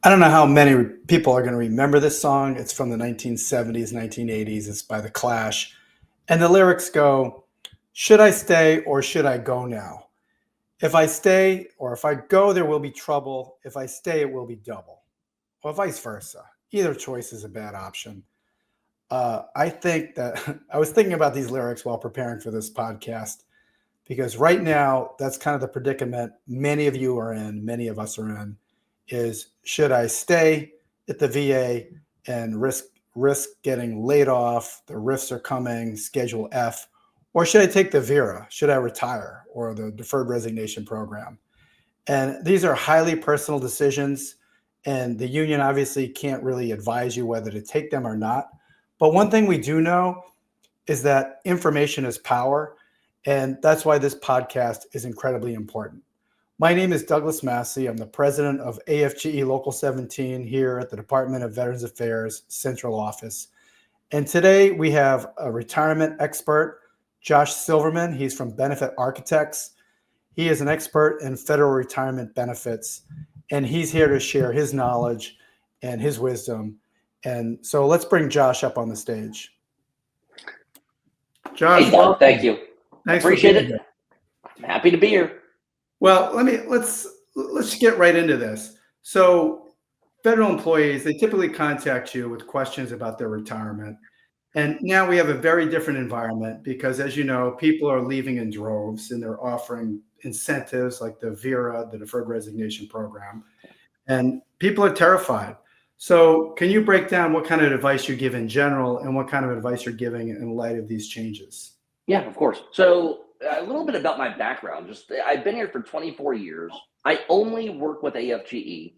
I don't know how many people are going to remember this song. It's from the 1970s, 1980s. It's by The Clash. And the lyrics go, should I stay or should I go now? If I stay or if I go, there will be trouble. If I stay, it will be double. Or vice versa. Either choice is a bad option. I think that I was thinking about these lyrics while preparing for this podcast because right now, that's kind of the predicament many of you are in, many of us are in, is should I stay at the VA and risk getting laid off? The RIFs are coming, Schedule F, or should I take the VERA? Should I retire or the Deferred Resignation Program? And these are highly personal decisions, and the union obviously can't really advise you whether to take them or not. But one thing we do know is that information is power, and that's why this podcast is incredibly important. My name is Douglas Massey. I'm the president of AFGE Local 17 here at the Department of Veterans Affairs Central Office. And today we have a retirement expert, Josh Silverman. He's from Benefit Architects. He is an expert in federal retirement benefits, and he's here to share his knowledge and his wisdom. And so let's bring Josh up on the stage. Josh, hey, Doug, thank you. Thanks. Appreciate it. I'm happy to be here. Well, let's get right into this. So federal employees, they typically contact you with questions about their retirement. And now we have a very different environment because, as you know, people are leaving in droves and they're offering incentives like the VERA, the Deferred Resignation Program, and people are terrified. So can you break down what kind of advice you give in general and what kind of advice you're giving in light of these changes? Yeah, of course. So a little bit about my background. I've been here for 24 years. I only work with AFGE.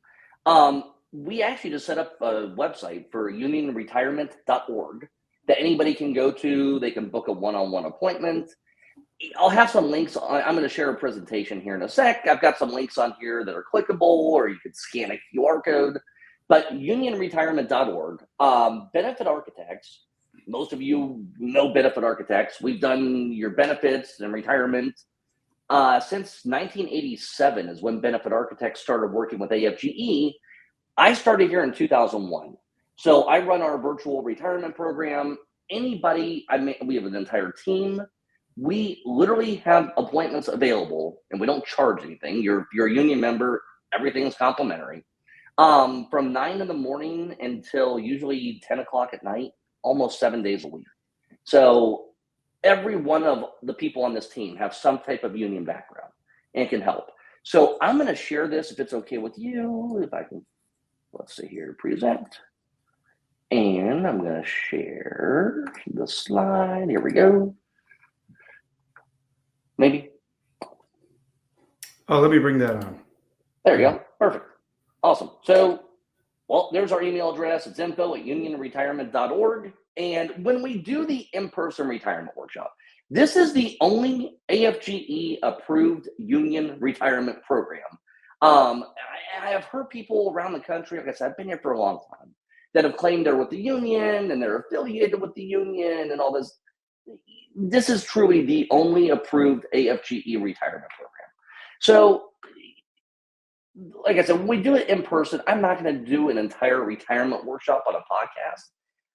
We actually just set up a website for unionretirement.org that anybody can go to. They can book a one-on-one appointment. I'll have some links on. I'm going to share a presentation here in a sec. I've got some links on here that are clickable, or you could scan a QR code. But unionretirement.org, Benefit Architects, most of you know Benefit Architects. We've done your benefits and retirement. Since 1987 is when Benefit Architects started working with AFGE. I started here in 2001. So I run our virtual retirement program. We have an entire team. We literally have appointments available and we don't charge anything. You're a union member, everything is complimentary. From 9 in the morning until usually 10 o'clock at night, almost 7 days a week. So every one of the people on this team have some type of union background and can help. So I'm going to share this if it's okay with you. If I can, let's see here, present. And I'm going to share the slide. Here we go. Maybe. Oh, let me bring that on. There you go. Perfect. Awesome. So, well, there's our email address. It's info@unionretirement.org. And when we do the in-person retirement workshop, this is the only AFGE approved union retirement program. I have heard people around the country, like I said, I've been here for a long time, that have claimed they're with the union and they're affiliated with the union and all this. This is truly the only approved AFGE retirement program. So, like I said, when we do it in person, I'm not going to do an entire retirement workshop on a podcast.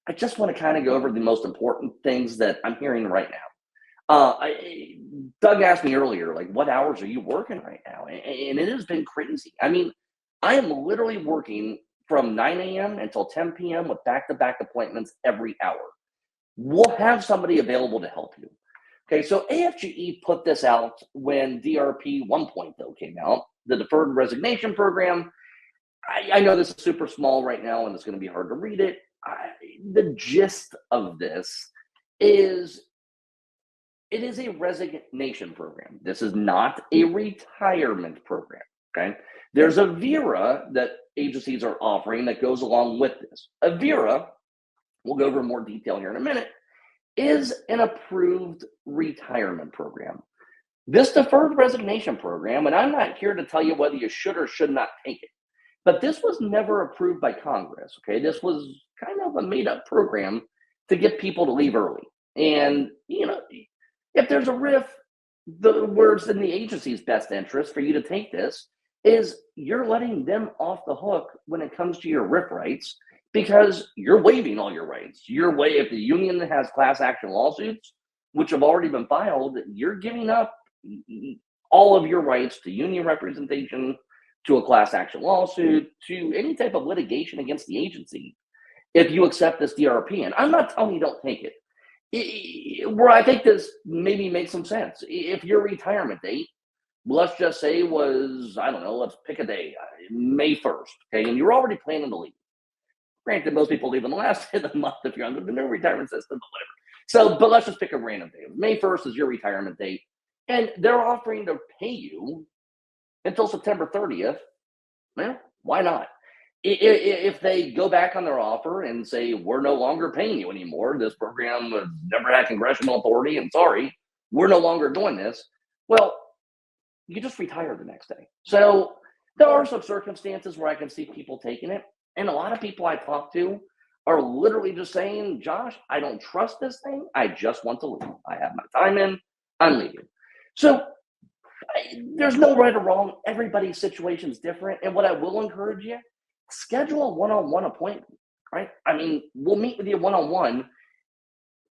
I just want to kind of go over the most important things that I'm hearing right now. Doug asked me earlier, like, what hours are you working right now? And it has been crazy. I mean, I am literally working from 9 a.m. until 10 p.m. with back-to-back appointments every hour. We'll have somebody available to help you. Okay, so AFGE put this out when DRP 1.0 came out, the Deferred Resignation Program. I know this is super small right now and it's going to be hard to read it. The gist of this is it is a resignation program. This is not a retirement program, okay? There's a VERA that agencies are offering that goes along with this. A VERA, we'll go over more detail here in a minute, is an approved retirement program. This Deferred Resignation Program, and I'm not here to tell you whether you should or should not take it, but this was never approved by Congress, okay? This was kind of a made-up program to get people to leave early. And, you know, if there's a RIF, the words in the agency's best interest for you to take this is you're letting them off the hook when it comes to your RIF rights because you're waiving all your rights. If the union has class action lawsuits, which have already been filed, you're giving up all of your rights to union representation, to a class action lawsuit, to any type of litigation against the agency if you accept this DRP. And I'm not telling you don't take it. Where I think this maybe makes some sense. If your retirement date, let's just say was, I don't know, let's pick a day, May 1st, okay, and you're already planning to leave. Granted, most people leave in the last day of the month if you're under the new retirement system, but whatever. So, but let's just pick a random day. May 1st is your retirement date, and they're offering to pay you until September 30th. Well, why not? If they go back on their offer and say, we're no longer paying you anymore, this program has never had congressional authority, and sorry, we're no longer doing this, well, you just retire the next day. So there are some circumstances where I can see people taking it. And a lot of people I talk to are literally just saying, Josh, I don't trust this thing. I just want to leave. I have my time in. I'm leaving. So there's no right or wrong. Everybody's situation is different. And what I will encourage you, schedule a one-on-one appointment, right? I mean, we'll meet with you one-on-one.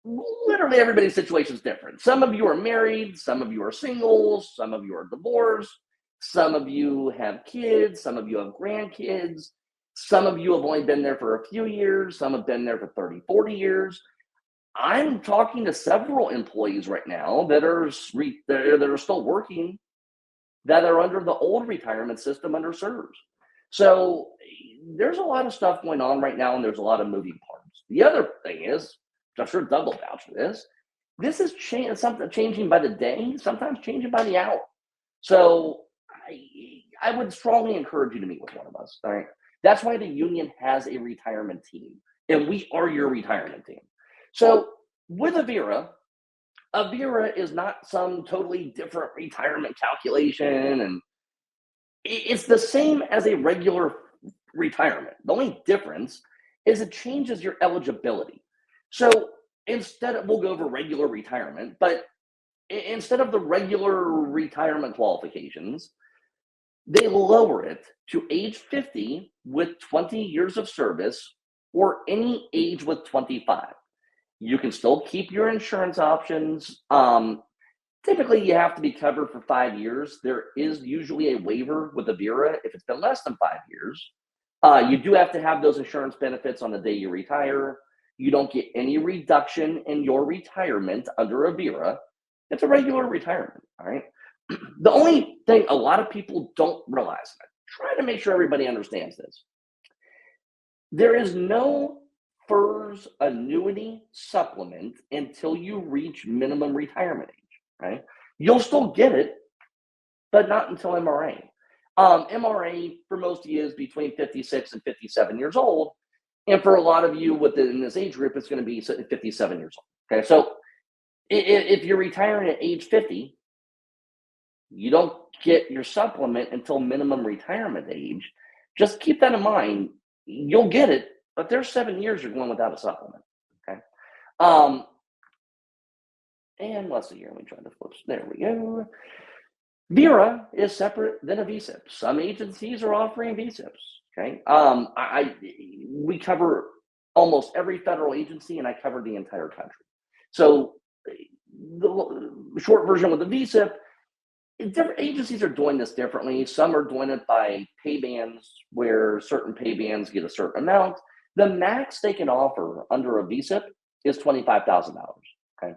Literally everybody's situation is different. Some of you are married, some of you are singles, some of you are divorced, some of you have kids, some of you have grandkids, some of you have only been there for a few years, some have been there for 30, 40 years. I'm talking to several employees right now that are still working, that are under the old retirement system under FERS. So there's a lot of stuff going on right now, and there's a lot of moving parts. The other thing is, I'm sure Doug will vouch for this. This is something changing by the day, sometimes changing by the hour. So I would strongly encourage you to meet with one of us. All right. That's why the union has a retirement team, and we are your retirement team. So with a VERA is not some totally different retirement calculation, and it's the same as a regular retirement. The only difference is it changes your eligibility. So we'll go over regular retirement, but instead of the regular retirement qualifications, they lower it to age 50 with 20 years of service or any age with 25. You can still keep your insurance options. Typically, you have to be covered for 5 years. There is usually a waiver with a VERA if it's been less than 5 years. You do have to have those insurance benefits on the day you retire. You don't get any reduction in your retirement under a VERA. It's a regular retirement, all right? The only thing a lot of people don't realize, and I try to make sure everybody understands this, there is no FERS annuity supplement until you reach minimum retirement age, right? You'll still get it, but not until MRA. MRA for most of you is between 56 and 57 years old. And for a lot of you within this age group, it's going to be 57 years old. Okay, so if you're retiring at age 50, you don't get your supplement until minimum retirement age. Just keep that in mind. You'll get it, but there's 7 years you're going without a supplement. Okay. And let's see here. Let me try to flip. There we go. VERA is separate than a VSIP. Some agencies are offering VSIPs. Okay. We cover almost every federal agency, and I cover the entire country. So the short version with the VSIP, different agencies are doing this differently. Some are doing it by pay bands, where certain pay bands get a certain amount. The max they can offer under a VSIP is $25,000. Okay.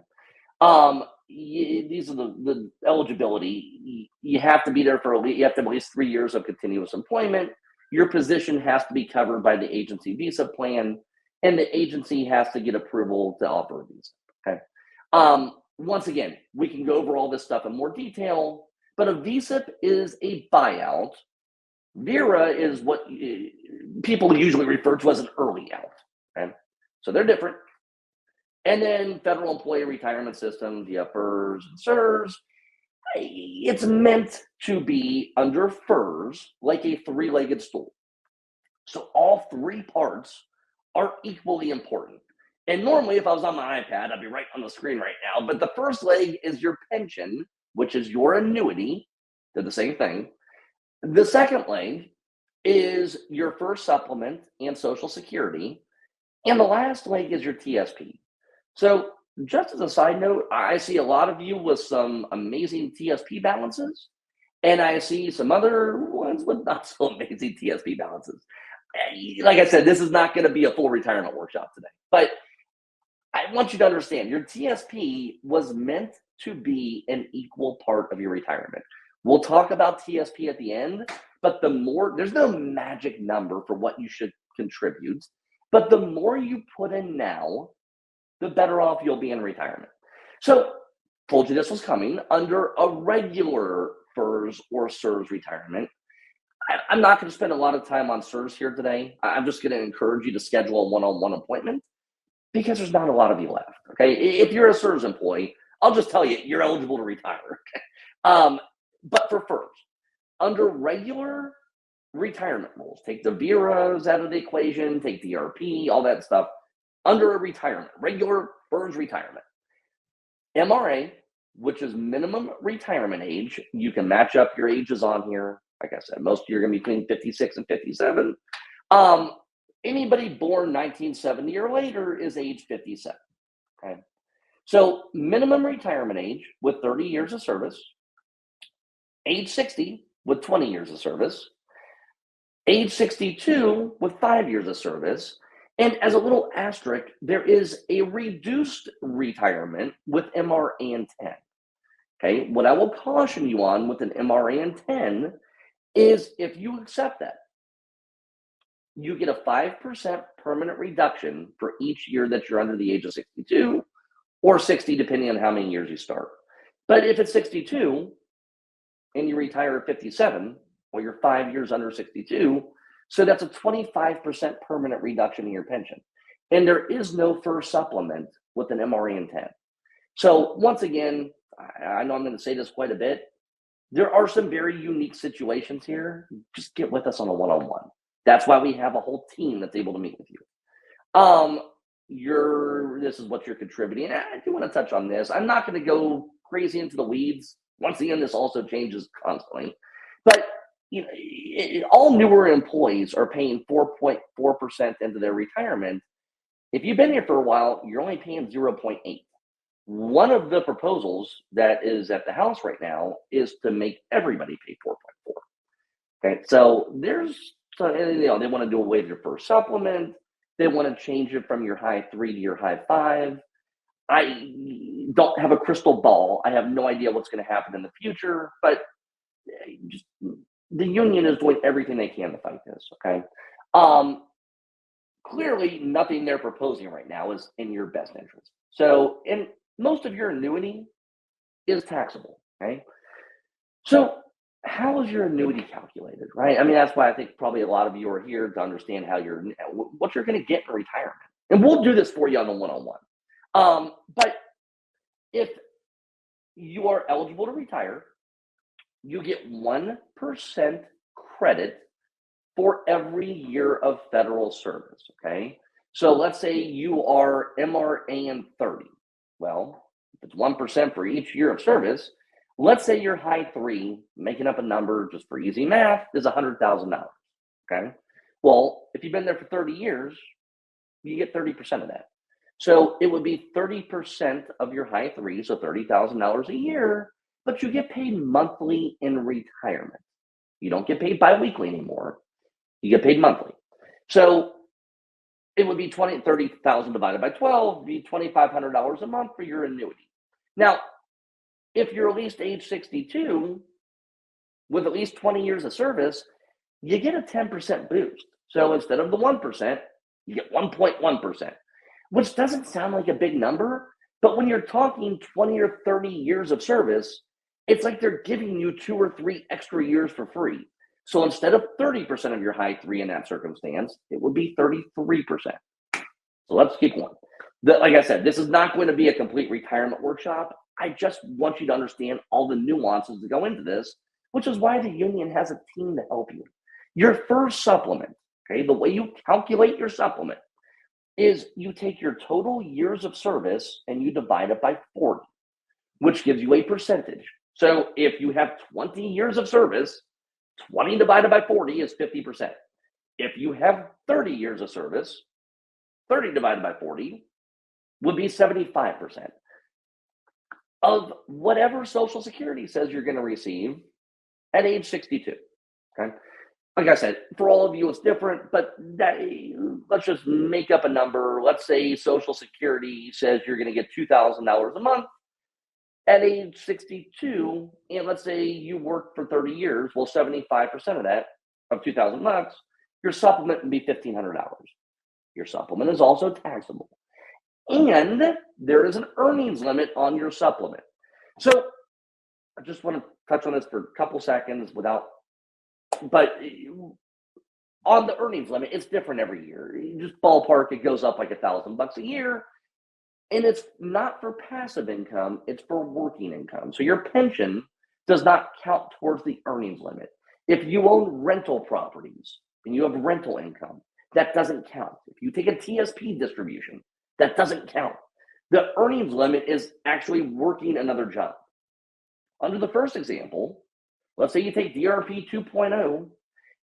These are the eligibility. You have to be there you have to have at least 3 years of continuous employment. Your position has to be covered by the agency VSIP plan, and the agency has to get approval to offer a VSIP. Okay. Once again, we can go over all this stuff in more detail, but a VSIP is a buyout. VERA is what people usually refer to as an early out. Okay? So they're different. And then federal employee retirement system, the FERS and CERS, it's meant to be under FERS like a three-legged stool. So all three parts are equally important. And normally, if I was on my iPad, I'd be right on the screen right now. But the first leg is your pension, which is your annuity. They're the same thing. The second leg is your first supplement and Social Security. And the last leg is your TSP. So, just as a side note, I see a lot of you with some amazing TSP balances, and I see some other ones with not so amazing TSP balances. Like I said, this is not going to be a full retirement workshop today, but I want you to understand your TSP was meant to be an equal part of your retirement. We'll talk about TSP at the end, but there's no magic number for what you should contribute, but the more you put in now, the better off you'll be in retirement. So, told you this was coming under a regular FERS or SERS retirement. I'm not going to spend a lot of time on SERS here today. I'm just going to encourage you to schedule a one-on-one appointment because there's not a lot of you left. Okay, if you're a SERS employee, I'll just tell you you're eligible to retire. But for FERS, under regular retirement rules, take the VERAs out of the equation, take DRP, all that stuff. Under a retirement, regular FERS retirement, MRA, which is minimum retirement age, you can match up your ages on here. Like I said, most of you are going to be between 56 and 57. Anybody born 1970 or later is age 57. Okay, so minimum retirement age with 30 years of service, age 60 with 20 years of service, age 62 with 5 years of service. And as a little asterisk, there is a reduced retirement with MRA and 10. Okay, what I will caution you on with an MRA and 10 is if you accept that, you get a 5% permanent reduction for each year that you're under the age of 62 or 60, depending on how many years you start. But if it's 62 and you retire at 57, well, you're 5 years under 62. So that's a 25% permanent reduction in your pension. And there is no FERS supplement with an MRA and 10. So once again, I know I'm going to say this quite a bit. There are some very unique situations here. Just get with us on a one-on-one. That's why we have a whole team that's able to meet with you. This is what you're contributing. I do want to touch on this. I'm not going to go crazy into the weeds. Once again, this also changes constantly. But all newer employees are paying 4.4% into their retirement. If you've been here for a while, you're only paying 0.8. One of the proposals that is at the House right now is to make everybody pay 4.4. Okay, so they want to do away with your first supplement. They want to change it from your high 3 to your high 5. I don't have a crystal ball. I have no idea what's going to happen in the future, but the union is doing everything they can to fight this, okay? Clearly, nothing they're proposing right now is in your best interest. So, and most of your annuity is taxable, okay? So, how is your annuity calculated, right? I mean, that's why I think probably a lot of you are here to understand what you're going to get in retirement. And we'll do this for you on the one-on-one. But if you are eligible to retire, you get 1% credit for every year of federal service, okay? So let's say you are MRA and 30. Well, if it's 1% for each year of service, let's say you're high 3, making up a number just for easy math, is $100,000, okay? Well, if you've been there for 30 years, you get 30% of that. So it would be 30% of your high 3, so $30,000 a year, but you get paid monthly in retirement. You don't get paid biweekly anymore. You get paid monthly. So it would be $30,000 divided by 12, be $2,500 a month for your annuity. Now, if you're at least age 62 with at least 20 years of service, you get a 10% boost. So instead of the 1%, you get 1.1%, which doesn't sound like a big number, but when you're talking 20 or 30 years of service, it's like they're giving you 2 or 3 extra years for free. So instead of 30% of your high 3 in that circumstance, it would be 33%. So let's keep going. Like I said, this is not going to be a complete retirement workshop. I just want you to understand all the nuances that go into this, which is why the union has a team to help you. Your first supplement, okay, the way you calculate your supplement is you take your total years of service and you divide it by 40, which gives you a percentage. So if you have 20 years of service, 20 divided by 40 is 50%. If you have 30 years of service, 30 divided by 40 would be 75% of whatever Social Security says you're going to receive at age 62. Okay. Like I said, for all of you, it's different, but let's just make up a number. Let's say Social Security says you're going to get $2,000 a month at age 62, and let's say you work for 30 years. Well, 75% of that, of $2,000, your supplement would be $1,500. Your supplement is also taxable. And there is an earnings limit on your supplement. So I just want to touch on this for a couple seconds but on the earnings limit, it's different every year. Just ballpark, it goes up like $1,000 a year. And it's not for passive income, it's for working income. So your pension does not count towards the earnings limit. If you own rental properties and you have rental income, that doesn't count. If you take a TSP distribution, that doesn't count. The earnings limit is actually working another job. Under the first example, let's say you take DRP 2.0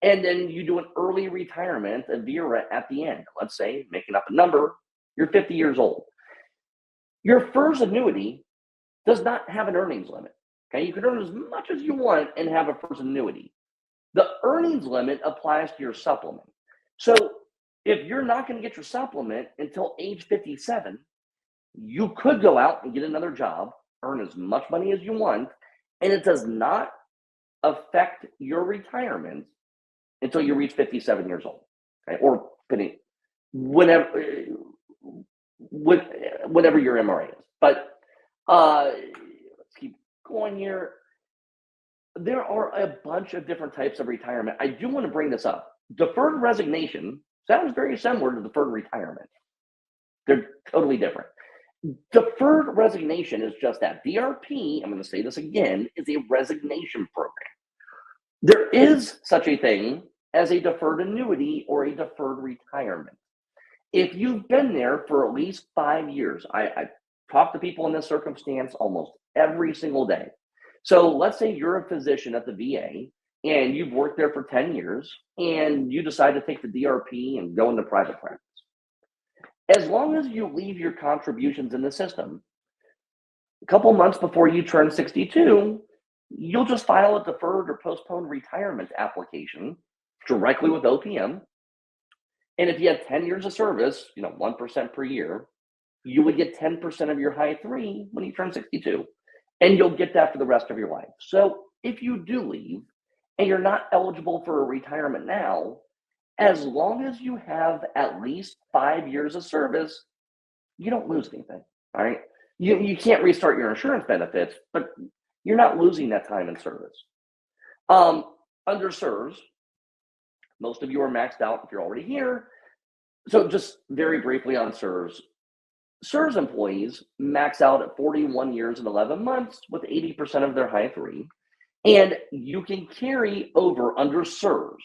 and then you do an early retirement, a VERA at the end. Let's say, making up a number, you're 50 years old. Your FERS annuity does not have an earnings limit. Okay, you can earn as much as you want and have a FERS annuity. The earnings limit applies to your supplement. So if you're not going to get your supplement until age 57, you could go out and get another job, earn as much money as you want, and it does not affect your retirement until you reach 57 years old, okay? Or whatever your MRA is. But let's keep going here. There are a bunch of different types of retirement. I do want to bring this up. Deferred resignation sounds very similar to deferred retirement. They're totally different. Deferred resignation is just that. DRP, I'm going to say this again, is a resignation program. There is such a thing as a deferred annuity or a deferred retirement. If you've been there for at least 5 years, I talk to people in this circumstance almost every single day. So let's say you're a physician at the VA and you've worked there for 10 years and you decide to take the DRP and go into private practice. As long as you leave your contributions in the system, a couple months before you turn 62, you'll just file a deferred or postponed retirement application directly with OPM. And if you had 10 years of service, 1% per year, you would get 10% of your high three when you turn 62. And you'll get that for the rest of your life. So if you do leave and you're not eligible for a retirement now, as long as you have at least 5 years of service, you don't lose anything, all right? You can't restart your insurance benefits, but you're not losing that time in service. Under FERS, most of you are maxed out if you're already here. So just very briefly on FERS. FERS employees max out at 41 years and 11 months with 80% of their high three. And you can carry over under FERS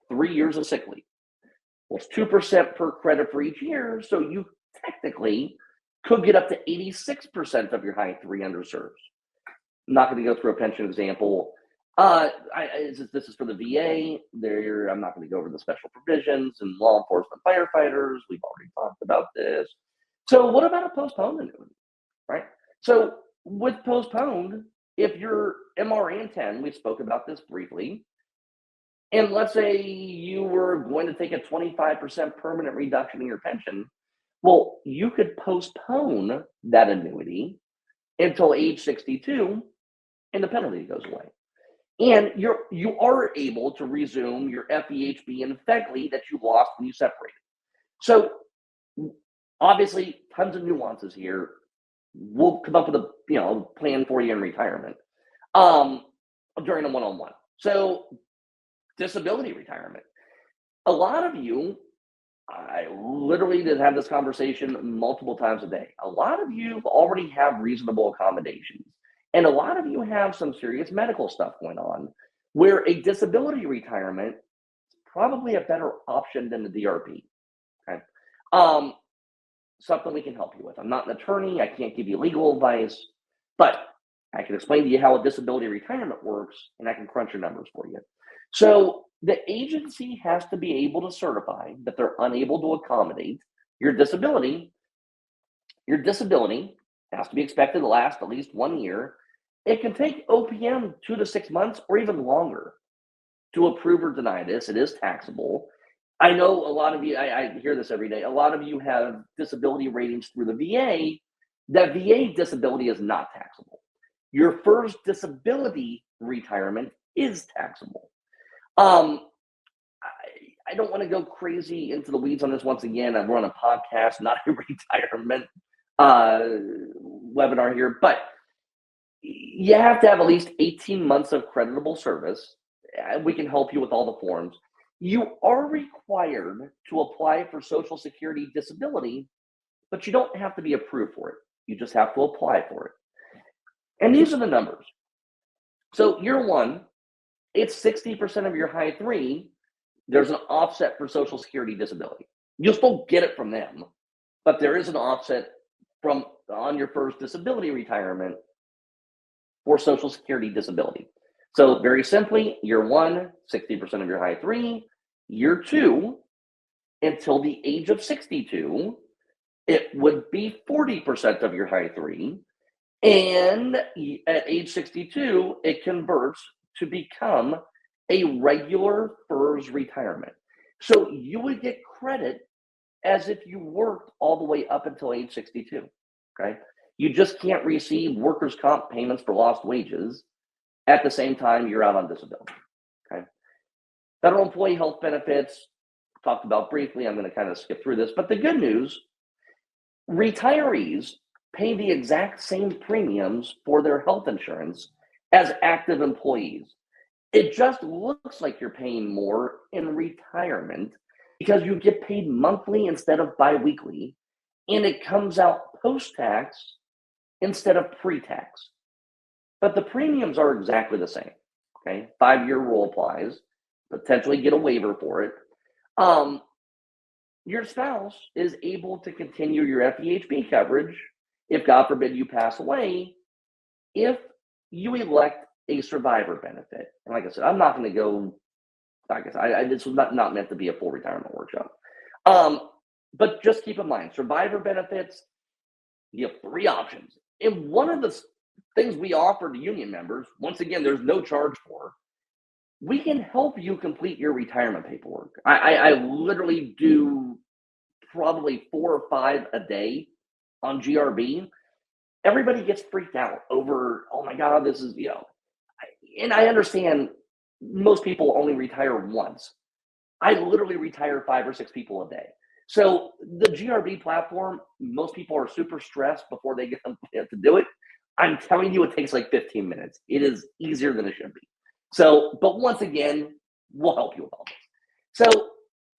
3 years of sick leave. Well, it's 2% per credit for each year. So you technically could get up to 86% of your high three under FERS. I'm not going to go through a pension example. This is for the VA. I'm not going to go over the special provisions and law enforcement firefighters. We've already talked about this. So what about a postponed annuity, right? So with postponed, if you're MRA 10, we spoke about this briefly, and let's say you were going to take a 25% permanent reduction in your pension, well, you could postpone that annuity until age 62, and the penalty goes away. And you are able to resume your FEHB and FEGLI that you lost when you separated. So obviously, tons of nuances here. We'll come up with a plan for you in retirement during a one-on-one. So disability retirement. A lot of you, I literally did have this conversation multiple times a day. A lot of you already have reasonable accommodations. And a lot of you have some serious medical stuff going on where a disability retirement is probably a better option than the DRP. Okay. Something we can help you with. I'm not an attorney. I can't give you legal advice, but I can explain to you how a disability retirement works and I can crunch your numbers for you. So the agency has to be able to certify that they're unable to accommodate your disability. Your disability has to be expected to last at least 1 year. It can take OPM 2 to 6 months or even longer to approve or deny this. It is taxable. I know a lot of you, I hear this every day, a lot of you have disability ratings through the VA. That VA disability is not taxable. Your FERS disability retirement is taxable. I don't want to go crazy into the weeds on this once again. We're on a podcast, not a retirement webinar here, but you have to have at least 18 months of creditable service. We can help you with all the forms. You are required to apply for Social Security disability, but you don't have to be approved for it. You just have to apply for it. And these are the numbers. So year one, it's 60% of your high three. There's an offset for Social Security disability. You'll still get it from them, but there is an offset from on your first disability retirement for Social Security disability. So very simply, year one, 60% of your high three. Year two, until the age of 62, it would be 40% of your high three. And at age 62, it converts to become a regular FERS retirement. So you would get credit as if you worked all the way up until age 62, okay? You just can't receive workers' comp payments for lost wages at the same time you're out on disability, okay? Federal employee health benefits, talked about briefly. I'm going to kind of skip through this, but the good news, retirees pay the exact same premiums for their health insurance as active employees. It just looks like you're paying more in retirement because you get paid monthly instead of biweekly, and it comes out post-tax instead of pre-tax. But the premiums are exactly the same, okay? 5-year rule applies, potentially get a waiver for it. Your spouse is able to continue your FEHB coverage if, God forbid, you pass away, if you elect a survivor benefit. And like I said, I'm not going to go, like I said, this was not meant to be a full retirement workshop. But just keep in mind, survivor benefits, you have 3 options. And one of the things we offer to union members, once again, there's no charge for, we can help you complete your retirement paperwork. I literally do probably 4 or 5 a day on GRB. Everybody gets freaked out over, oh my God, this is, and I understand most people only retire once. I literally retire 5 or 6 people a day. So the GRB platform, most people are super stressed before they get to do it. I'm telling you, it takes like 15 minutes. It is easier than it should be. So, but once again, we'll help you with all this. So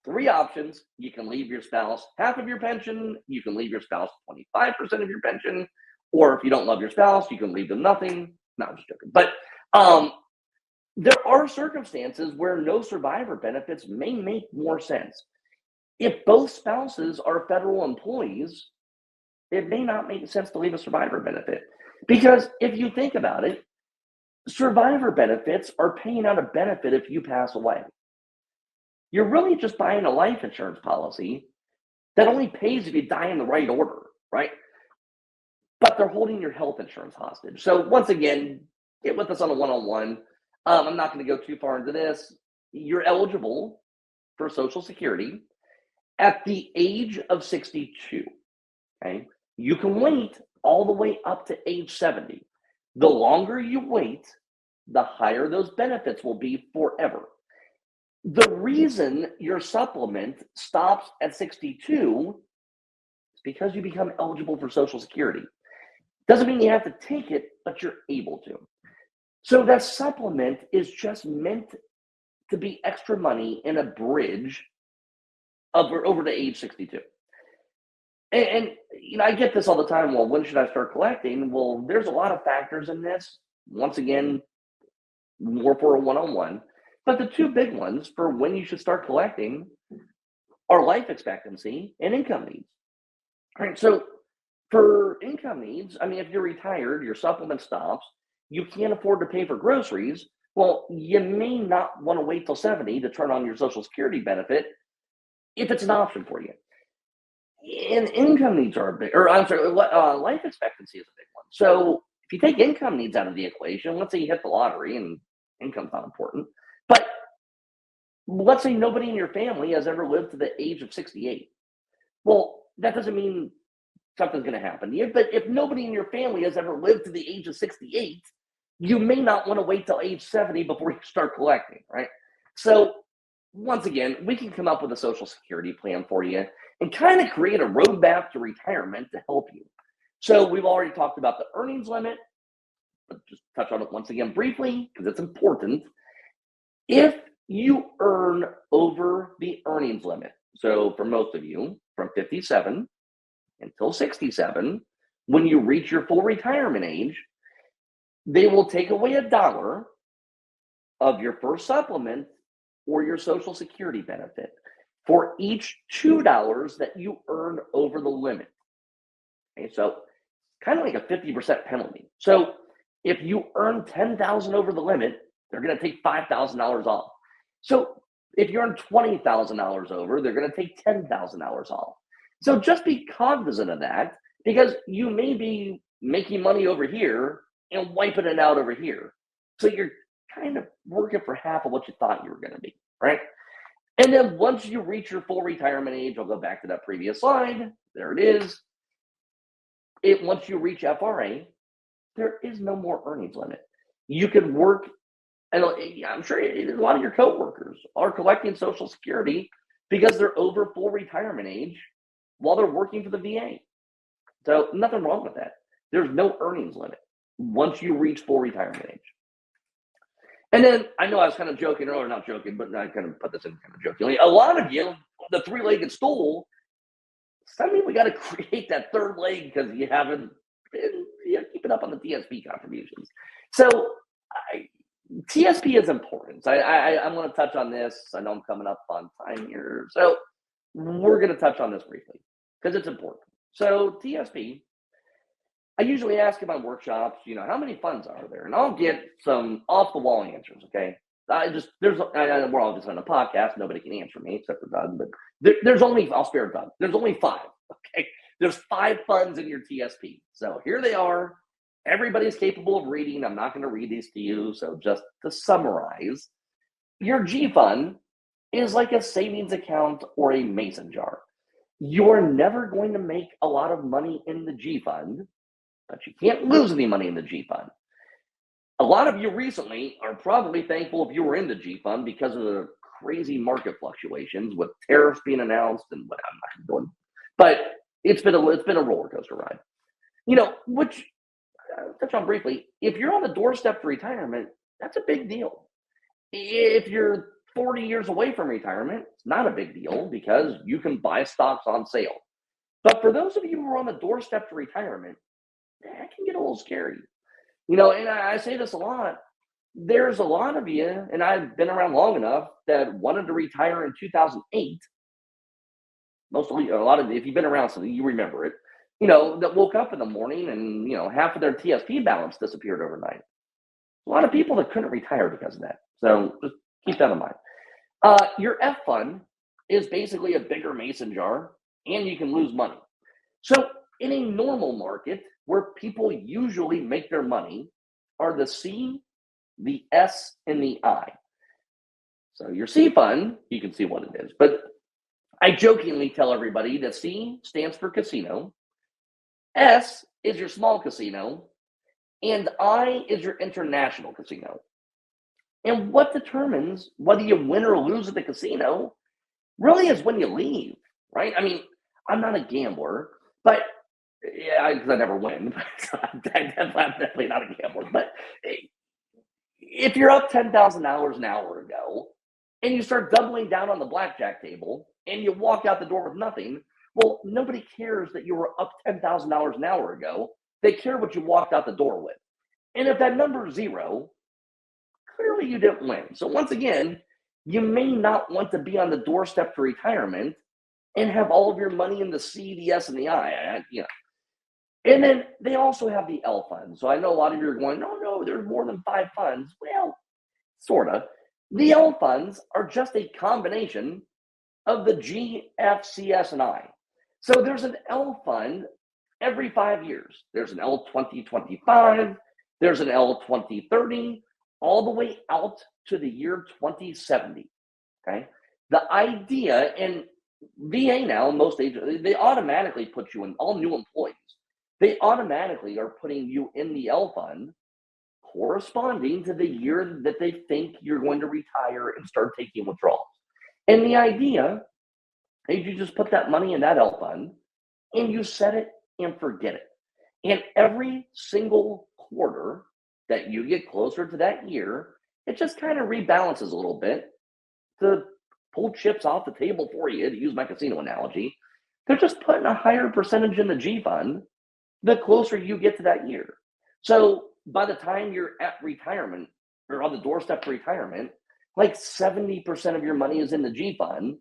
3 options. You can leave your spouse half of your pension. You can leave your spouse 25% of your pension. Or if you don't love your spouse, you can leave them nothing. No, I'm just joking. But there are circumstances where no survivor benefits may make more sense. If both spouses are federal employees, it may not make sense to leave a survivor benefit. Because if you think about it, survivor benefits are paying out a benefit if you pass away. You're really just buying a life insurance policy that only pays if you die in the right order, right? But they're holding your health insurance hostage. So once again, get with us on a one-on-one. I'm not going to go too far into this. You're eligible for Social Security at the age of 62, okay? You can wait all the way up to age 70. The longer you wait, the higher those benefits will be forever. The reason your supplement stops at 62 is because you become eligible for Social Security. Doesn't mean you have to take it, but you're able to. So that supplement is just meant to be extra money in a bridge over to age 62. And I get this all the time. Well, when should I start collecting? Well, there's a lot of factors in this. Once again, more for a one-on-one. But the 2 big ones for when you should start collecting are life expectancy and income needs. All right, so for income needs, I mean, if you're retired, your supplement stops, you can't afford to pay for groceries, Well, you may not want to wait till 70 to turn on your Social Security benefit if it's an option for you. And income needs are a big, or I'm sorry, life expectancy is a big one. So if you take income needs out of the equation, let's say you hit the lottery and income's not important, but let's say nobody in your family has ever lived to the age of 68. Well, that doesn't mean something's going to happen to you, but if nobody in your family has ever lived to the age of 68, you may not want to wait till age 70 before you start collecting, right? So once again, we can come up with a Social Security plan for you and kind of create a roadmap to retirement to help you. So we've already talked about the earnings limit, but just touch on it once again briefly because it's important. If you earn over the earnings limit, so for most of you, from 57 until 67, when you reach your full retirement age, they will take away $1 of your first supplement or your Social Security benefit for each $2 that you earn over the limit. Okay, so kind of like a 50% penalty. So if you earn $10,000 over the limit, they're going to take $5,000 off. So if you earn $20,000 over, they're going to take $10,000 off. So just be cognizant of that because you may be making money over here and wiping it out over here. So you're kind of working for half of what you thought you were going to be, right? And then once you reach your full retirement age, I'll go back to that previous slide. There it is. Once you reach FRA, there is no more earnings limit. You can work, and I'm sure a lot of your coworkers are collecting Social Security because they're over full retirement age while they're working for the VA. So nothing wrong with that. There's no earnings limit once you reach full retirement age. And then I know I was kind of joking earlier, not joking, but I kind of put this in kind of jokingly. A lot of you, the three-legged stool, suddenly we got to create that third leg because you haven't been keeping up on the TSP contributions. So TSP is important. So I'm going to touch on this. I know I'm coming up on time here. So we're going to touch on this briefly because it's important. So TSP, I usually ask in my workshops, how many funds are there? And I'll get some off-the-wall answers, okay? We're all just on a podcast. Nobody can answer me except for Doug, but I'll spare Doug. There's only 5, okay? There's 5 funds in your TSP. So here they are. Everybody's capable of reading. I'm not going to read these to you. So just to summarize, your G fund is like a savings account or a mason jar. You're never going to make a lot of money in the G fund, but you can't lose any money in the G fund. A lot of you recently are probably thankful if you were in the G fund because of the crazy market fluctuations with tariffs being announced and what I'm not going to go, but it's been a roller coaster ride. Which I'll touch on briefly. If you're on the doorstep to retirement, that's a big deal. If you're 40 years away from retirement, it's not a big deal because you can buy stocks on sale. But for those of you who are on the doorstep to retirement, that can get a little scary. And I say this a lot. There's a lot of you, and I've been around long enough, that wanted to retire in 2008. If you've been around something, you remember it, that woke up in the morning and, half of their TSP balance disappeared overnight. A lot of people that couldn't retire because of that. So just keep that in mind. Your F fund is basically a bigger mason jar, and you can lose money. So in a normal market where people usually make their money are the C, the S, and the I. So your C fund, you can see what it is. But I jokingly tell everybody that C stands for casino, S is your small casino, and I is your international casino. And what determines whether you win or lose at the casino really is when you leave, right? I mean, I'm not a gambler, but because I never win. So I'm definitely not a gambler. But if you're up $10,000 an hour ago and you start doubling down on the blackjack table and you walk out the door with nothing, well, nobody cares that you were up $10,000 an hour ago. They care what you walked out the door with. And if that number is 0, clearly you didn't win. So once again, you may not want to be on the doorstep to retirement and have all of your money in the C, the S, and the I. And then they also have the L fund. So I know a lot of you are going, no, there's more than 5 funds. Well, sorta. The L funds are just a combination of the G, F, C, S, and I. So there's an L fund every 5 years. There's an L 2025, there's an L 2030, all the way out to the year 2070. Okay. The idea, and VA now, most agencies, they automatically put you in, all new employees, they automatically are putting you in the L fund corresponding to the year that they think you're going to retire and start taking withdrawals. And the idea is you just put that money in that L fund and you set it and forget it. And every single quarter that you get closer to that year, it just kind of rebalances a little bit to pull chips off the table for you, to use my casino analogy. They're just putting a higher percentage in the G fund the closer you get to that year. So by the time you're at retirement or on the doorstep to retirement, like 70% of your money is in the G fund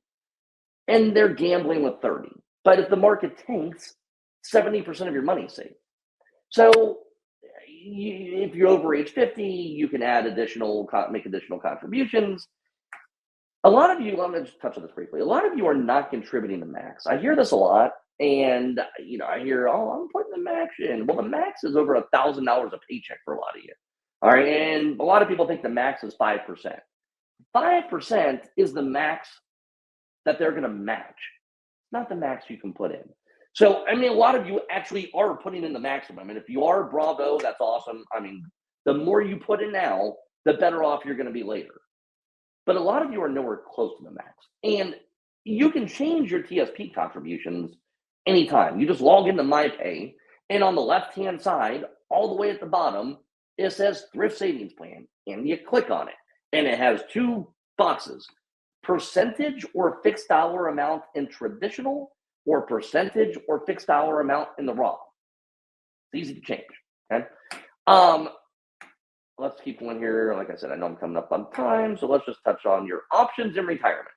and they're gambling with 30. But if the market tanks, 70% of your money is safe. So if you're over age 50, you can add make additional contributions. A lot of you, I'm going to just touch on this briefly. A lot of you are not contributing to max. I hear this a lot, and I hear, "Oh, I'm putting the max in." Well, the max is over $1,000 a paycheck for a lot of you. All right, and a lot of people think the max is 5%. 5% is the max that they're going to match, not the max you can put in. So, a lot of you actually are putting in the maximum. And if you are, bravo, that's awesome. The more you put in now, the better off you're going to be later. But a lot of you are nowhere close to the max. And you can change your TSP contributions anytime. You just log into MyPay, and on the left-hand side, all the way at the bottom, it says Thrift Savings Plan. And you click on it. And it has two boxes: percentage or fixed dollar amount in traditional, or percentage or fixed dollar amount in the Roth. It's easy to change. Okay. Let's keep going here. Like I said, I know I'm coming up on time, so let's just touch on your options in retirement.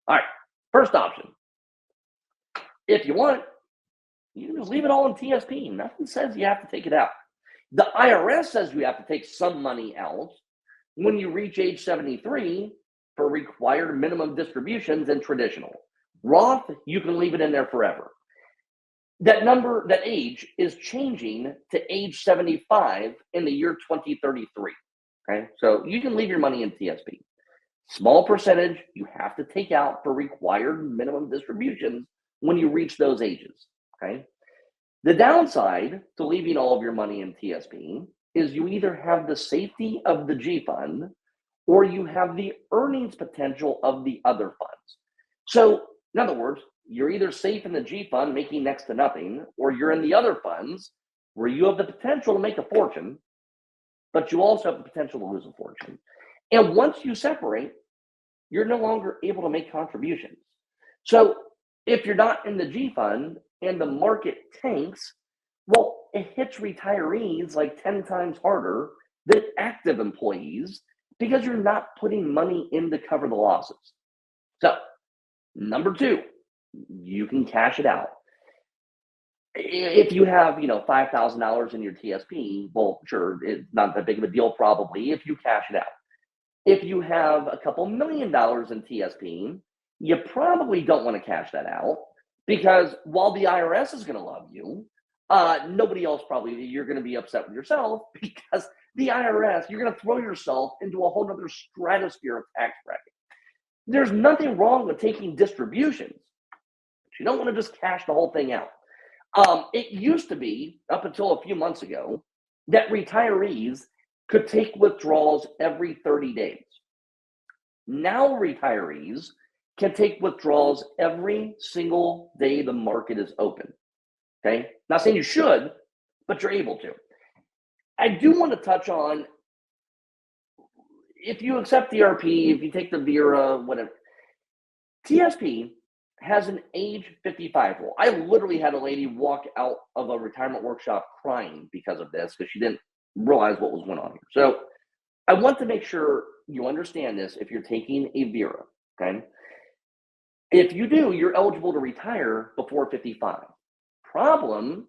All right. First option. If you want, you can just leave it all in TSP. Nothing says you have to take it out. The IRS says you have to take some money out when you reach age 73 for required minimum distributions in traditional. Roth, you can leave it in there forever. That age is changing to age 75 in the year 2033. Okay, so you can leave your money in TSP. Small percentage you have to take out for required minimum distributions when you reach those ages. Okay, the downside to leaving all of your money in TSP is you either have the safety of the G fund or you have the earnings potential of the other funds. So, in other words, you're either safe in the G fund making next to nothing, or you're in the other funds where you have the potential to make a fortune, but you also have the potential to lose a fortune. And once you separate, you're no longer able to make contributions. So if you're not in the G fund and the market tanks, well, it hits retirees like 10 times harder than active employees because you're not putting money in to cover the losses. So, number two, you can cash it out. If you have, $5,000 in your TSP, well, sure, it's not that big of a deal probably if you cash it out. If you have a couple $1 million in TSP, you probably don't want to cash that out because while the IRS is going to love you, nobody else probably, you're going to be upset with yourself because the IRS, you're going to throw yourself into a whole other stratosphere of tax bracket. There's nothing wrong with taking distributions. You don't want to just cash the whole thing out. It used to be, up until a few months ago, that retirees could take withdrawals every 30 days. Now retirees can take withdrawals every single day the market is open. Okay? Not saying you should, but you're able to. I do want to touch on, if you accept DRP, if you take the VERA, whatever, TSP has an age 55 rule. I literally had a lady walk out of a retirement workshop crying because of this, because she didn't realize what was going on here. So I want to make sure you understand this if you're taking a VERA, okay? If you do, you're eligible to retire before 55. Problem,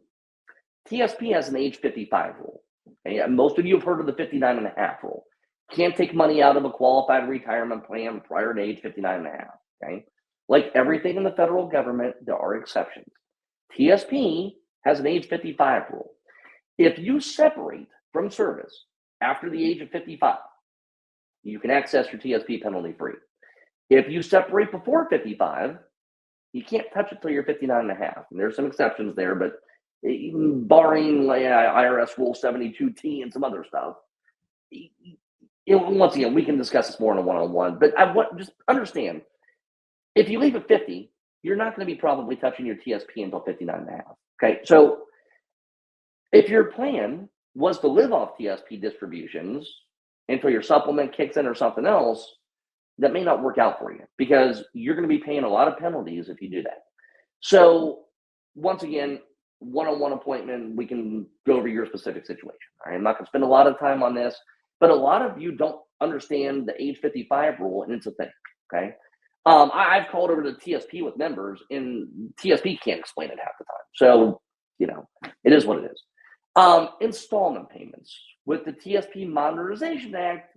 TSP has an age 55 rule. Okay? Most of you have heard of the 59.5 rule. Can't take money out of a qualified retirement plan prior to age 59 and a half, okay? Like everything in the federal government, there are exceptions. TSP has an age 55 rule. If you separate from service after the age of 55, you can access your TSP penalty free. If you separate before 55, you can't touch it till you're 59 and a half. And there's some exceptions there, but barring IRS Rule 72T and some other stuff, once again, we can discuss this more in a one-on-one, but just understand, if you leave at 50, you're not going to be probably touching your TSP until 59 and a half. Okay, so if your plan was to live off TSP distributions until your supplement kicks in or something else, that may not work out for you because you're going to be paying a lot of penalties if you do that. So once again, one-on-one appointment, we can go over your specific situation. All right? I'm not going to spend a lot of time on this, but a lot of you don't understand the age 55 rule, and it's a thing, okay? I've called over to TSP with members, and TSP can't explain it half the time. So, it is what it is. Installment payments. With the TSP Modernization Act,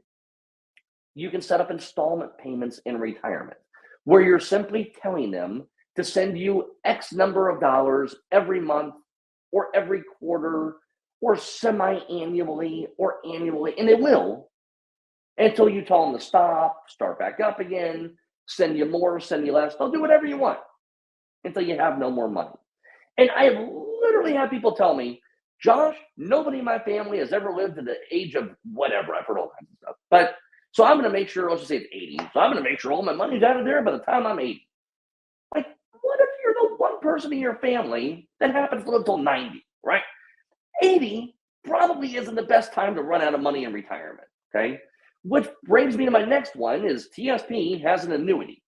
you can set up installment payments in retirement, where you're simply telling them to send you X number of dollars every month or every quarter or semi-annually or annually, and they will until you tell them to stop, start back up again, send you more, send you less. They'll do whatever you want until you have no more money. And I have literally had people tell me, Josh, nobody in my family has ever lived to the age of whatever. I've heard all kinds of stuff. But so I'm going to make sure, let's just say it's 80. So I'm going to make sure all my money's out of there by the time I'm 80. Like, what if you're the one person in your family that happens to live till 90, right? 80 probably isn't the best time to run out of money in retirement, okay? Which brings me to my next one is TSP has an annuity,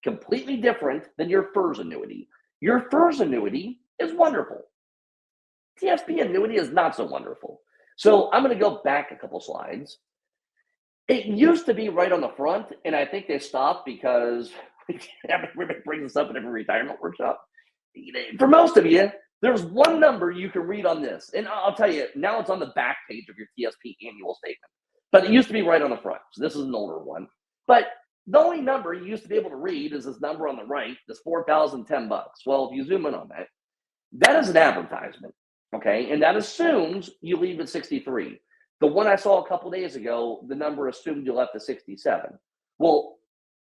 completely different than your FERS annuity. Your FERS annuity is wonderful. TSP annuity is not so wonderful. So I'm going to go back a couple slides. It used to be right on the front, and I think they stopped because everybody brings this up in every retirement workshop. For most of you, there's one number you can read on this, and I'll tell you, now it's on the back page of your TSP annual statement, but it used to be right on the front, so this is an older one. But the only number you used to be able to read is this number on the right, this $4,010. Well, if you zoom in on that, that is an advertisement, okay? And that assumes you leave at 63. The one I saw a couple days ago, the number assumed you left at 67. Well,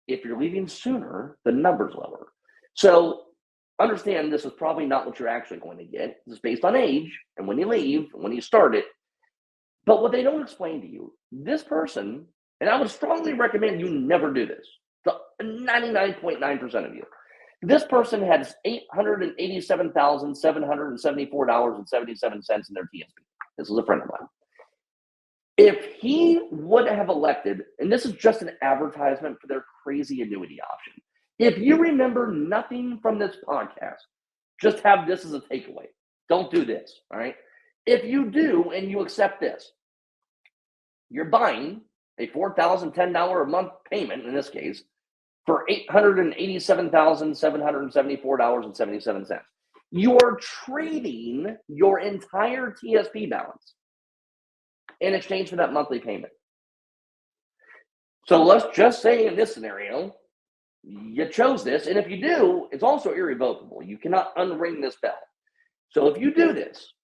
if you're leaving sooner, the number's lower. So understand this is probably not what you're actually going to get. This is based on age and when you leave and when you start it. But what they don't explain to you, this person, and I would strongly recommend you never do this, 99.9% of you, this person has $887,774.77 in their TSP. This is a friend of mine. If he would have elected, and this is just an advertisement for their crazy annuity option. If you remember nothing from this podcast, just have this as a takeaway. Don't do this, all right? If you do and you accept this, you're buying a $4,010 a month payment, in this case, for $887,774.77. You're trading your entire TSP balance in exchange for that monthly payment. So let's just say in this scenario, you chose this, and if you do, it's also irrevocable. You cannot unring this bell. So if you do this,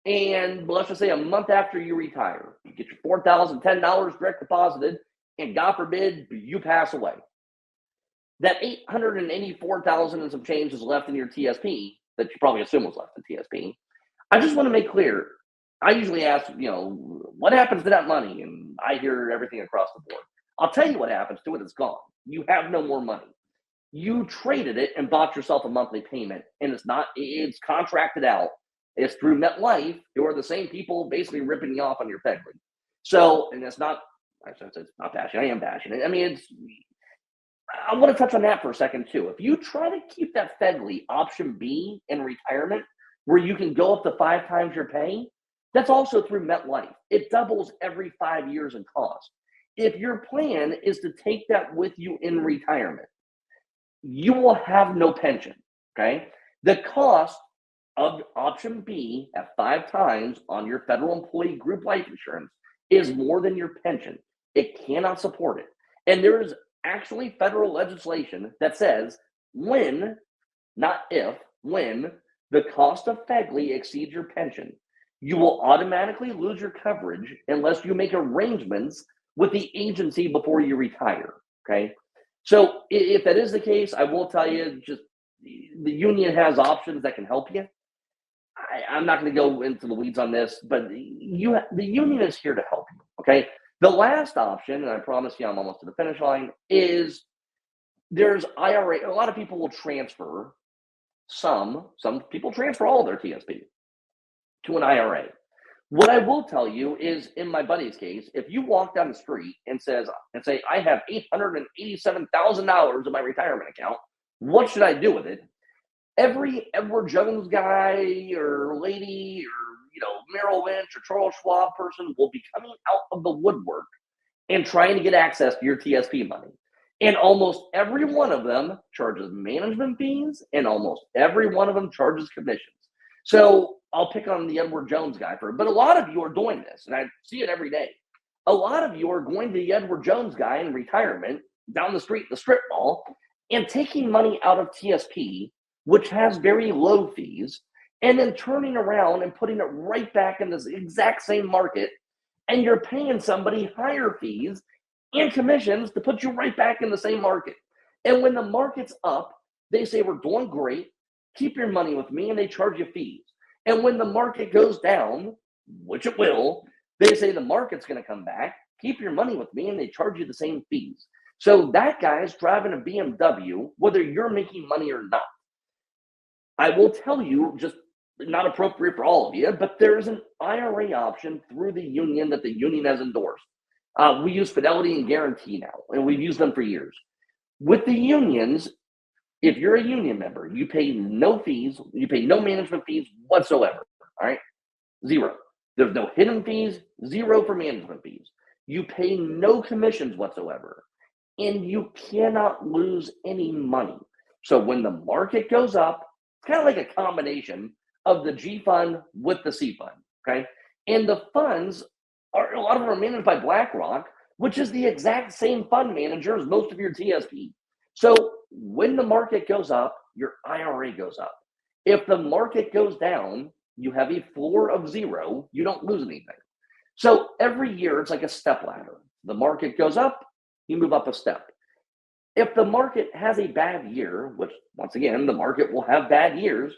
and let's just say a month after you retire, you get your $4,010 direct deposited, and God forbid you pass away. That $884,000 and some change is left in your TSP that you probably assume was left in TSP. I just want to make clear, I usually ask, what happens to that money? And I hear everything across the board. I'll tell you what happens to it. It's gone. You have no more money. You traded it and bought yourself a monthly payment, and it's contracted out. It's through MetLife, who are the same people basically ripping you off on your FEHB. So, and it's not bashing. I am bashing it. I mean, I want to touch on that for a second too. If you try to keep that FEHB option B in retirement, where you can go up to 5 times your pay, that's also through MetLife. It doubles every 5 years in cost. If your plan is to take that with you in retirement, you will have no pension, okay? The cost of option B at 5 times on your federal employee group life insurance is more than your pension. It cannot support it. And there is actually federal legislation that says when, not if, when the cost of FEHB exceeds your pension, you will automatically lose your coverage unless you make arrangements with the agency before you retire. Okay. So if that is the case, I will tell you, just the union has options that can help you. I'm not going to go into the weeds on this, but the union is here to help you. Okay. The last option, and I promise you I'm almost to the finish line, is there's IRA. A lot of people will transfer some people transfer all of their TSP to an IRA. What I will tell you is, in my buddy's case, if you walk down the street and say, I have $887,000 in my retirement account, what should I do with it? Every Edward Jones guy or lady or Merrill Lynch or Charles Schwab person will be coming out of the woodwork and trying to get access to your TSP money. And almost every one of them charges management fees, and almost every one of them charges commissions. So I'll pick on the Edward Jones guy but a lot of you are doing this, and I see it every day. A lot of you are going to the Edward Jones guy in retirement down the street, the strip mall, and taking money out of TSP, which has very low fees, and then turning around and putting it right back in this exact same market, and you're paying somebody higher fees and commissions to put you right back in the same market. And when the market's up, they say, we're doing great, keep your money with me, and they charge you fees. And when the market goes down, which it will, they say the market's going to come back, keep your money with me, and they charge you the same fees. So that guy's driving a BMW, whether you're making money or not. I will tell you, just not appropriate for all of you, but there's an IRA option through the union that the union has endorsed. We use Fidelity and Guarantee now, and we've used them for years. With the unions, if you're a union member, you pay no fees, you pay no management fees whatsoever, all right? Zero. There's no hidden fees, zero for management fees. You pay no commissions whatsoever, and you cannot lose any money. So when the market goes up, it's kind of like a combination of the G fund with the C fund, okay? And the funds a lot of them are managed by BlackRock, which is the exact same fund manager as most of your TSP. So when the market goes up, your IRA goes up. If the market goes down, you have a floor of zero, you don't lose anything. So every year, it's like a step ladder. The market goes up, you move up a step. If the market has a bad year, which once again, the market will have bad years,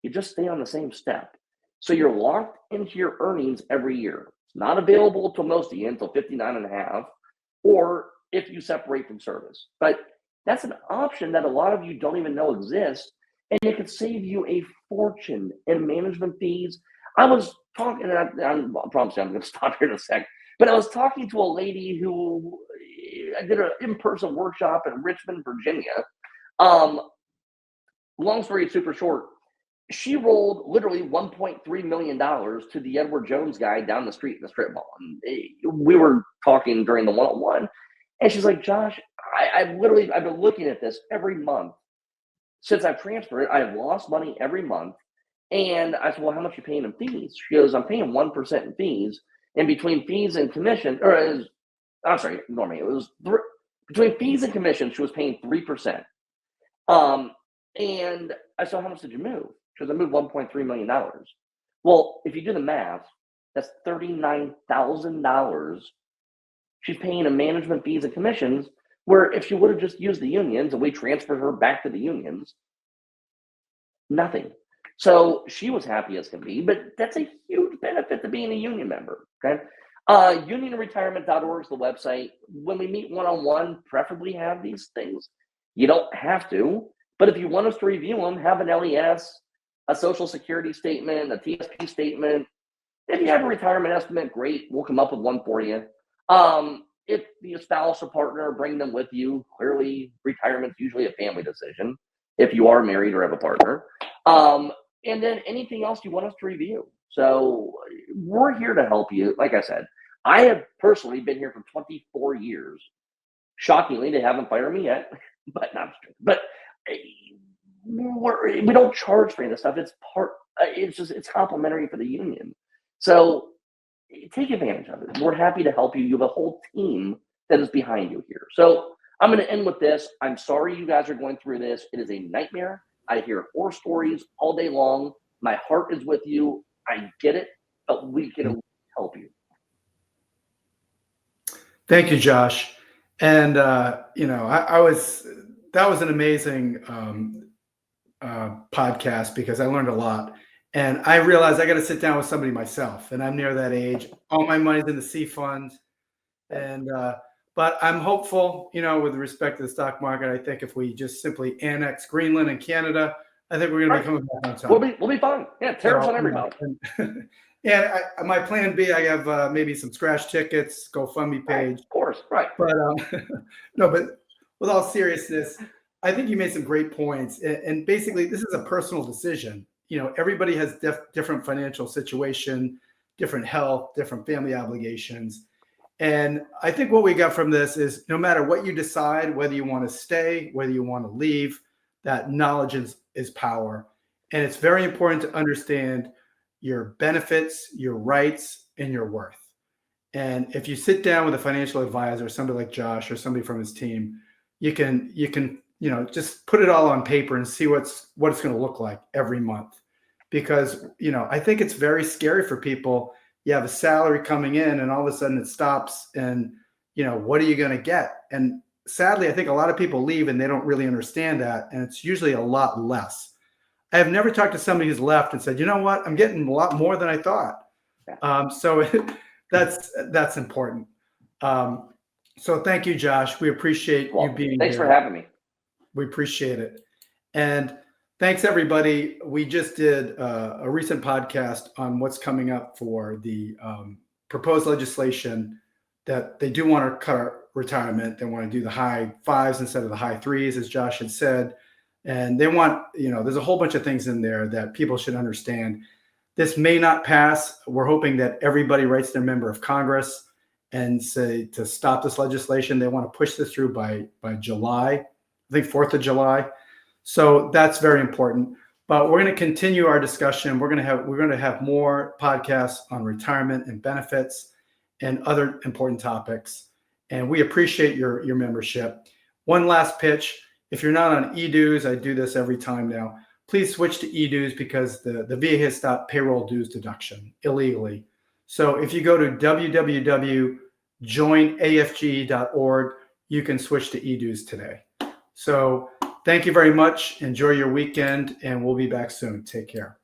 you just stay on the same step. So you're locked into your earnings every year. It's not available to most of you until 59 and a half, or if you separate from service. But that's an option that a lot of you don't even know exists, and it could save you a fortune in management fees. I was talking, and I promise you I'm going to stop here in a sec, but I was talking to a lady who I did an in-person workshop in Richmond, Virginia. Long story super short, she rolled literally $1.3 million to the Edward Jones guy down the street in the strip mall. And we were talking during the one-on-one, and she's like, Josh, I've been looking at this every month since I've transferred it. I've lost money every month. And I said, well, how much are you paying in fees? She goes, I'm paying 1% in fees. And between fees and commission, ignore me. It was between fees and commission, she was paying 3%. And I said, how much did you move? She goes, I moved $1.3 million. Well, if you do the math, that's $39,000 she's paying in management fees and commissions, where if she would have just used the unions and we transferred her back to the unions, nothing. So she was happy as can be, but that's a huge benefit to being a union member, okay? Unionretirement.org is the website. When we meet one-on-one, preferably have these things. You don't have to, but if you want us to review them, have an LES, a social security statement, a TSP statement. If you have a retirement estimate, great. We'll come up with one for you. If your spouse or partner, bring them with you. Clearly, retirement's usually a family decision if you are married or have a partner. And then anything else you want us to review. So we're here to help you. Like I said, I have personally been here for 24 years. Shockingly, they haven't fired me yet, but not true. But we don't charge for any of this stuff. It's complimentary for the union. So take advantage of it. We're happy to help you. You have a whole team that is behind you here. So I'm going to end with this. I'm sorry you guys are going through this. It is a nightmare. I hear horror stories all day long. My heart is with you. I get it, but we can help you. Thank you, Josh. And that was an amazing podcast because I learned a lot. And I realized I got to sit down with somebody myself, and I'm near that age. All my money's in the C fund, and but I'm hopeful. With respect to the stock market, I think if we just simply annex Greenland and Canada, I think we're going to be coming back on top. We'll be fine. Yeah, tariffs on everybody. And my plan B, I have maybe some scratch tickets, GoFundMe page. Right, of course, right. But no, but with all seriousness, I think you made some great points. And basically, this is a personal decision. Everybody has different financial situation, different health, different family obligations. And I think what we got from this is no matter what you decide, whether you want to stay, whether you want to leave, that knowledge is power. And it's very important to understand your benefits, your rights, and your worth. And if you sit down with a financial advisor, somebody like Josh or somebody from his team, you can just put it all on paper and see what it's going to look like every month. Because, I think it's very scary for people. You have a salary coming in and all of a sudden it stops and, what are you going to get? And sadly, I think a lot of people leave and they don't really understand that. And it's usually a lot less. I have never talked to somebody who's left and said, you know what, I'm getting a lot more than I thought. So that's important. So thank you, Josh. We appreciate you being Thanks here. for having me. We appreciate it. And thanks, everybody. We just did a recent podcast on what's coming up for the proposed legislation that they do want to cut our retirement. They want to do the high fives instead of the high threes, as Josh had said. And they want, there's a whole bunch of things in there that people should understand. This may not pass. We're hoping that everybody writes their member of Congress and say to stop this legislation. They want to push this through by July, I think 4th of July. So that's very important. But we're going to continue our discussion. We're going to have more podcasts on retirement and benefits and other important topics. And we appreciate your membership. One last pitch. If you're not on eDues, I do this every time now. Please switch to eDues because the VA has stopped payroll dues deduction illegally. So if you go to www.joinafge.org, you can switch to eDues today. So thank you very much. Enjoy your weekend, and we'll be back soon. Take care.